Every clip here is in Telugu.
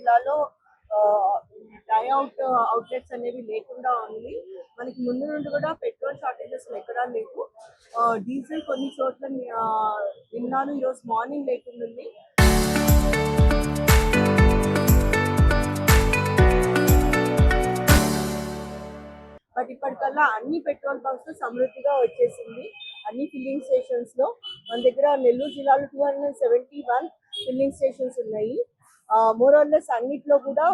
జిల్లాలో అవుట్లెట్స్ అనేవి లేకుండా ఉంది. మనకి ముందు నుండి కూడా పెట్రోల్ షార్టేజెస్ ఎక్కడా లేవు. డీజిల్ కొన్ని చోట్ల విన్నాను ఈరోజు మార్నింగ్ లేకుండా. బట్ ఇప్పటికల్లా అన్ని పెట్రోల్ బంక్స్ సమృద్ధిగా వచ్చేసింది. అన్ని ఫిల్లింగ్ స్టేషన్స్ లో మన దగ్గర నెల్లూరు జిల్లాలో 271 ఫిల్లింగ్ స్టేషన్స్ ఉన్నాయి. మోరల్లెస్ అన్నిట్లో కూడా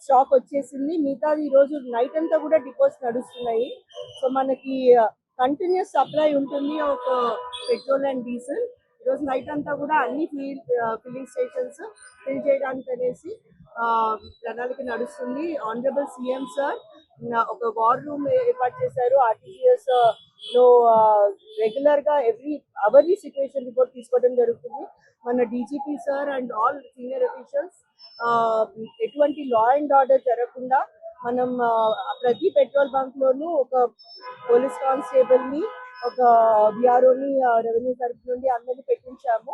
స్టాక్ వచ్చేసింది. మిగతాది ఈ రోజు నైట్ అంతా కూడా డిపోస్ నడుస్తున్నాయి. సో మనకి కంటిన్యూస్ సప్లై ఉంటుంది ఒక పెట్రోల్ అండ్ డీజిల్. ఈరోజు నైట్ అంతా కూడా అన్ని ఫిల్లింగ్ స్టేషన్స్ ఫిల్ చేయడానికి అనేసి ప్రణాళిక నడుస్తుంది. ఆనరబుల్ సీఎం సార్ ఒక వార్ రూమ్ ఏర్పాటు చేశారు. ఆర్టీజీఎస్ లో రెగ్యులర్ గా అవర్లీ సిచ్యువేషన్ రిపోర్ట్ తీసుకోవడం జరుగుతుంది. మన DGP sir and all senior officials ఎటువంటి లా అండ్ ఆర్డర్ జరగకుండా మనం ప్రతి పెట్రోల్ బంక్ లోనూ ఒక పోలీస్ కానిస్టేబుల్ ని, ఒక బిఆర్ఓని రెవెన్యూ తరఫు నుండి అందరినీ పెట్టించాము.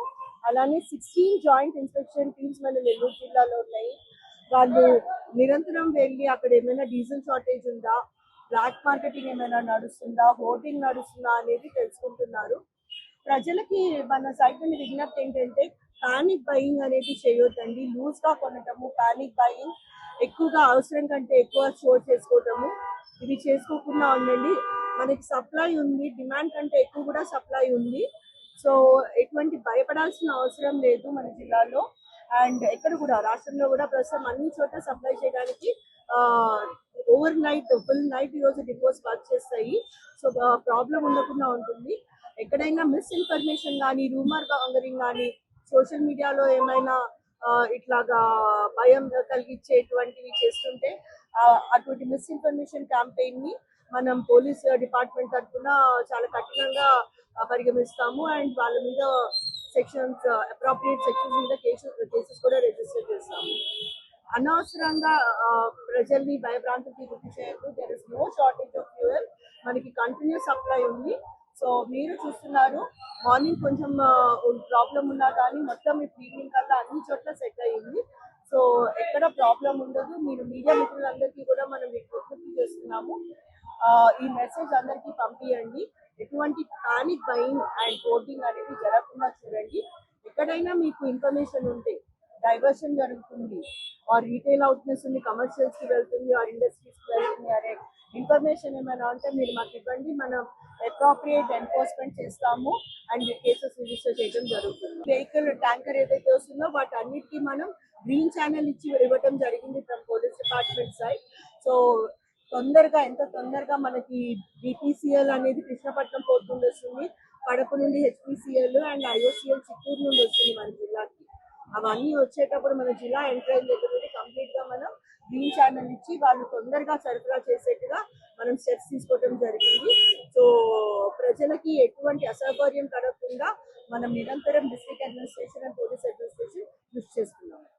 అలానే 16 జాయింట్ ఇన్స్పెక్షన్ టీమ్స్ మన నెల్లూరు జిల్లాలో ఉన్నాయి. వాళ్ళు నిరంతరం వెళ్ళి అక్కడ ఏమైనా డీజిల్ షార్టేజ్ ఉందా, బ్లాక్ మార్కెటింగ్ ఏమైనా నడుస్తుందా, హోర్డింగ్ నడుస్తుందా అనేది తెలుసుకుంటున్నారు. ప్రజలకి మన సైడ్ నుండి విజ్ఞప్తి ఏంటంటే పానిక్ బయింగ్ అనేది చేయొద్దండి. లూజ్ గా కొనటము, పానిక్ బయింగ్, ఎక్కువగా అవసరం కంటే ఎక్కువ స్టోర్ చేసుకోవటము, ఇవి చేసుకోకుండా ఉండండి. మనకి సప్లై ఉంది, డిమాండ్ కంటే ఎక్కువ కూడా సప్లై ఉంది. సో ఎటువంటి భయపడాల్సిన అవసరం లేదు మన జిల్లాలో. అండ్ ఎక్కడ కూడా రాష్ట్రంలో కూడా ప్రస్తుతం అన్ని చోట్ల సప్లై చేయడానికి ఓవర్ నైట్ ఫుల్ నైట్ ఈరోజు డిపోస్ వర్క్ చేస్తాయి. సో ప్రాబ్లం ఉండకుండా ఉంటుంది. ఎక్కడైనా మిస్ఇన్ఫర్మేషన్ కానీ, రూమర్ కాంగరింగ్ కానీ, సోషల్ మీడియాలో ఏమైనా ఇట్లాగా భయం కలిగించేటువంటివి చేస్తుంటే అటువంటి మిస్ఇన్ఫర్మేషన్ క్యాంపెయిన్ ని మనం పోలీస్ డిపార్ట్మెంట్ తరఫున చాలా కఠినంగా పరిగణిస్తాము. అండ్ వాళ్ళ మీద అప్రాప్రియేట్ సెక్షన్స్ మీద కేసెస్ కూడా రిజిస్టర్ చేస్తాము. అనవసరంగా ప్రజల్ని భయభ్రాంతికి గురి చేయొద్దు. There is no shortage of fuel. మనకి కంటిన్యూస్ సప్లై ఉంది. సో మీరు చూస్తున్నారు, మార్నింగ్ కొంచెం ప్రాబ్లం ఉన్నా కానీ మొత్తం ఈవినింగ్ కల్లా అన్ని చోట్ల సెట్ అయ్యింది. సో ఎక్కడ ప్రాబ్లం ఉండదు. మీరు మీడియా మిత్రులందరికీ కూడా మనం విజ్ఞప్తి చేస్తున్నాము, ఈ మెసేజ్ అందరికీ పంపించండి. ఎటువంటి పానిక్ బయింగ్ అండ్ హోర్డింగ్ అనేది జరగకుండా చూడండి. ఎక్కడైనా మీకు ఇన్ఫర్మేషన్ ఉంటే డైవర్షన్ జరుగుతుంది, ఆర్ రీటైల్ అవుట్లెట్స్ ఉంది, కమర్షియల్స్ కి వెళ్తుంది, ఆర్ ఇండస్ట్రీస్ కి వెళ్తుంది అనే ఇన్ఫర్మేషన్ ఏమైనా ఉంటే మీరు మాకు ఇవ్వండి. మనం అప్రాప్రియేట్ ఎన్ఫోర్స్మెంట్ చేస్తాము అండ్ కేసెస్ రిజిస్టర్ చేయడం జరుగుతుంది. వెహికల్ ట్యాంకర్ ఏదైతే వస్తుందో వాటి అన్నిటికీ మనం గ్రీన్ ఛానల్ ఇవ్వడం జరిగింది from police department side. So ఎంత తొందరగా మనకి బీపీసీఎల్ అనేది కృష్ణపట్నం పోర్ట్ నుండి వస్తుంది, కడప నుండి హెచ్పీసీఎల్ అండ్ ఐఓసీఎల్ చిత్తూరు నుండి వస్తుంది మన జిల్లాకి. అవన్నీ వచ్చేటప్పుడు మన జిల్లా ఎంట్రైన్ దగ్గర నుండి కంప్లీట్ గా మనం గ్రీన్ ఛానల్ ఇచ్చి వాళ్ళు తొందరగా సరఫరా చేసేట్టుగా మనం స్టెప్స్ తీసుకోవడం జరిగింది. సో ప్రజలకి ఎటువంటి అసౌకర్యం కలగకుండా మనం నిరంతరం district administration and police administration కృషి చేస్తున్నాం.